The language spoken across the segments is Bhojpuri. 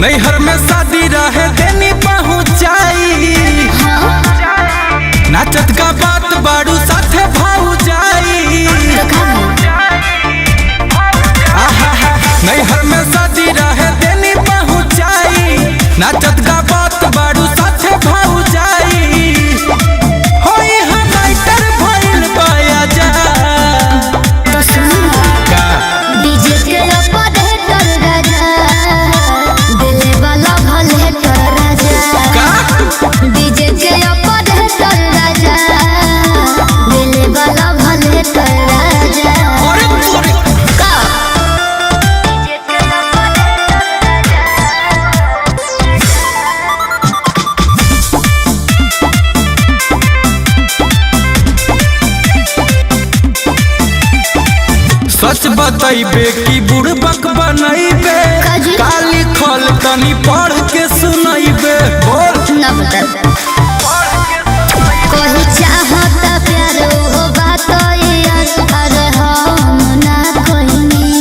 नैहर में शादी रहे देनी पहुँचाई नाचत का बात बाड़ू साथे भाऊ जाई। नैहर में शादी रहे देनी पहुँचाई नाचत का बात बाड़ू साथे भाऊ जाई। होई हमाइटर भइल बाया जा तो सुन का डीजे के ऊपर है कर राजा दिल वाला भले कर राजा का डीजे के ऊपर है कर राजा दिल वाला भले कर राजा अरे तोरे का डीजे के ऊपर है कर सच बतैबे कि बुड़बक बनैबे काजी? काली खल तनी पढ़ के सुनैबे बोल ना बता कोई चाहता प्यार हो बात अरे हम ना कहनी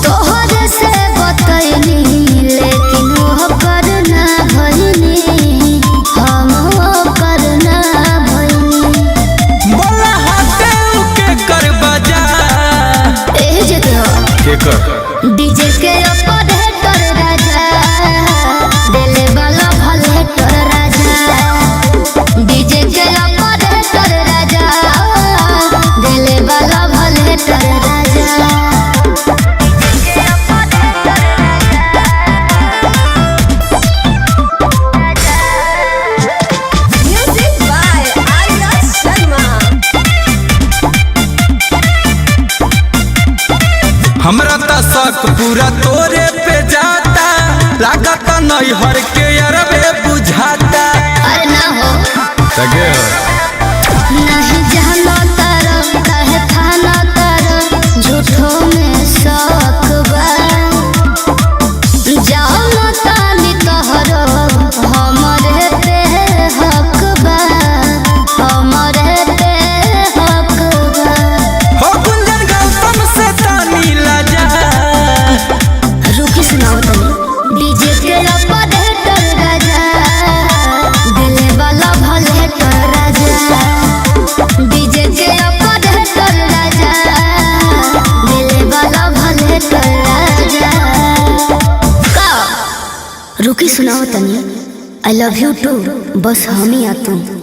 तोहरे से बतैनी लेकिन वो करना भइनी हम करना भइनी बोला हाथे के कर बजा ए जे के हो के कर डीजे के ऊपर है कर राजा दिल वाला भले कर राजा डीजे के ऊपर है कर राजा दिल वाला भले कर राजा Music by Arya Sharma हमरा त शक पूरा तोरे पे जाता लागत नैहर के अरबे बुझाता अरे ना हो सगे नहीं जानो तारो कहे थाना तारो झूठो में शौक बा जानो तानी तोहरो हमरे पे हक बा हमरे पे हक बा हो गुंजन गौतम से तानी लजा रुकी सुनाओ तनी डीजे के ऊपर है कर राजा दिल वाला भले कर राजा डीजे के ऊपर है कर राजा दिल वाला भले कर राजा का रुकी सुनाओ तनी आई लव यू टू बस हम ही आते हैं।